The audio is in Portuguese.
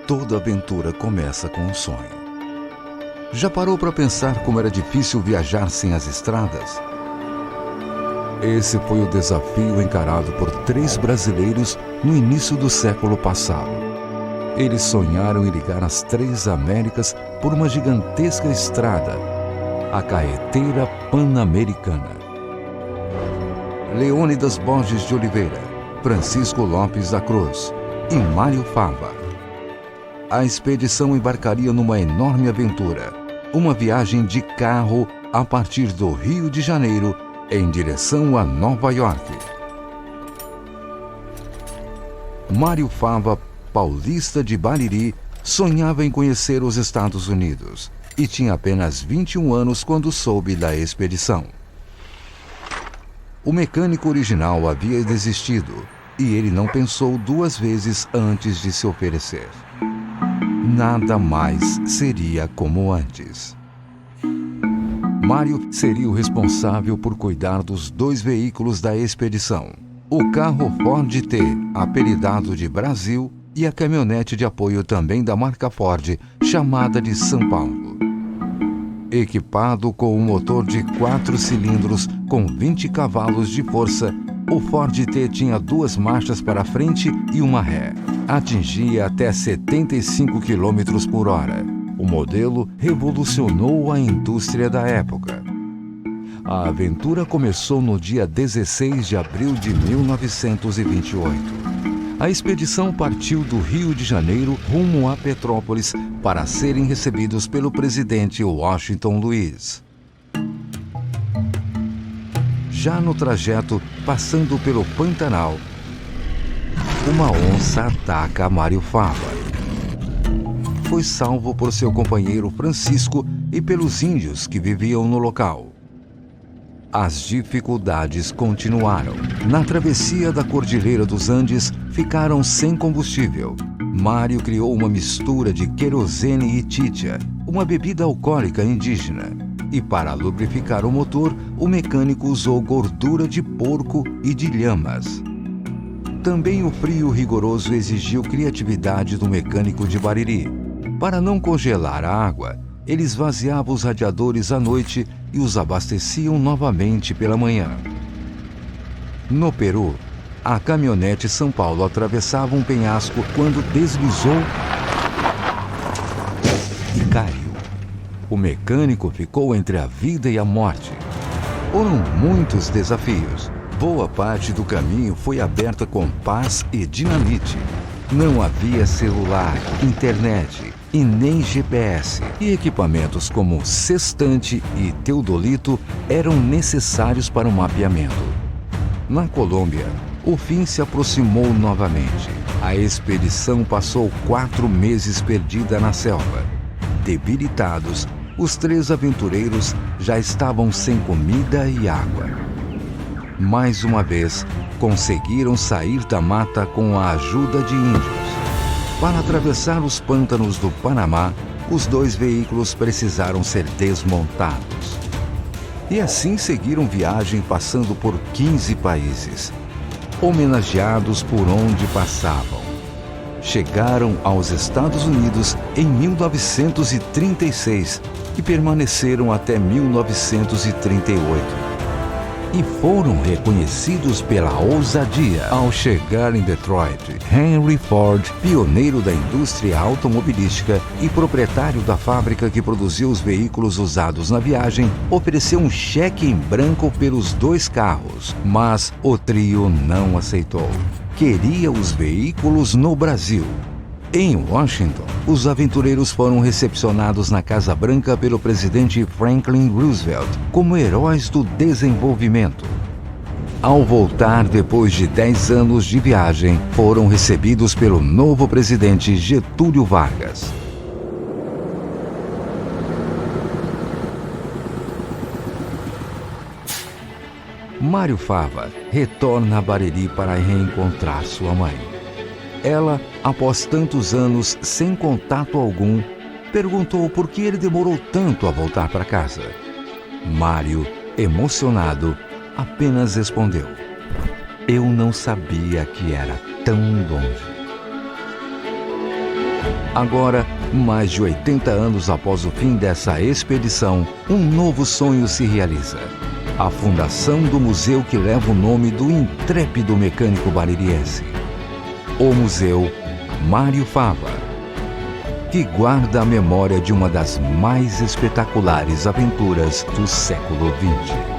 Toda aventura começa com um sonho. Já parou para pensar como era difícil viajar sem as estradas? Esse foi o desafio encarado por 3 brasileiros no início do século passado. Eles sonharam em ligar as 3 Américas por uma gigantesca estrada, a Carretera Pan-Americana. Leônidas Borges de Oliveira, Francisco Lopes da Cruz e Mário Fava. A expedição embarcaria numa enorme aventura, uma viagem de carro a partir do Rio de Janeiro em direção a Nova York. Mário Fava, paulista de Bariri, sonhava em conhecer os Estados Unidos e tinha apenas 21 anos quando soube da expedição. O mecânico original havia desistido e ele não pensou 2 vezes antes de se oferecer. Nada mais seria como antes. Mário seria o responsável por cuidar dos 2 veículos da expedição: o carro Ford T, apelidado de Brasil, e a caminhonete de apoio também da marca Ford, chamada de São Paulo. Equipado com um motor de 4 cilindros com 20 cavalos de força, o Ford T tinha 2 marchas para frente e uma ré. Atingia até 75 km por hora. O modelo revolucionou a indústria da época. A aventura começou no dia 16 de abril de 1928. A expedição partiu do Rio de Janeiro rumo a Petrópolis para serem recebidos pelo presidente Washington Luiz. Já no trajeto, passando pelo Pantanal, uma onça ataca Mário Fava. Foi salvo por seu companheiro Francisco e pelos índios que viviam no local. As dificuldades continuaram. Na travessia da Cordilheira dos Andes, ficaram sem combustível. Mário criou uma mistura de querosene e chicha, uma bebida alcoólica indígena. E para lubrificar o motor, o mecânico usou gordura de porco e de lhamas. Também o frio rigoroso exigiu criatividade do mecânico de Bariri. Para não congelar a água, ele esvaziava os radiadores à noite e os abasteciam novamente pela manhã. No Peru, a caminhonete São Paulo atravessava um penhasco quando deslizou e caiu. O mecânico ficou entre a vida e a morte. Foram muitos desafios. Boa parte do caminho foi aberta com pás e dinamite. Não havia celular, internet e nem GPS. E equipamentos como sextante e teodolito eram necessários para o mapeamento. Na Colômbia, o fim se aproximou novamente. A expedição passou 4 meses perdida na selva. Debilitados, os 3 aventureiros já estavam sem comida e água. Mais uma vez, conseguiram sair da mata com a ajuda de índios. Para atravessar os pântanos do Panamá, os 2 veículos precisaram ser desmontados. E assim seguiram viagem passando por 15 países, homenageados por onde passavam. Chegaram aos Estados Unidos em 1936 e permaneceram até 1938. E foram reconhecidos pela ousadia. Ao chegar em Detroit, Henry Ford, pioneiro da indústria automobilística e proprietário da fábrica que produziu os veículos usados na viagem, ofereceu um cheque em branco pelos 2 carros, mas o trio não aceitou. Queria os veículos no Brasil. Em Washington, os aventureiros foram recepcionados na Casa Branca pelo presidente Franklin Roosevelt como heróis do desenvolvimento. Ao voltar depois de 10 anos de viagem, foram recebidos pelo novo presidente Getúlio Vargas. Mário Fava retorna a Bariri para reencontrar sua mãe. Ela, após tantos anos sem contato algum, perguntou por que ele demorou tanto a voltar para casa. Mário, emocionado, apenas respondeu: "Eu não sabia que era tão longe." Agora, mais de 80 anos após o fim dessa expedição, um novo sonho se realiza. A fundação do museu que leva o nome do intrépido mecânico baririense. O Museu Mário Fava, que guarda a memória de uma das mais espetaculares aventuras do século XX.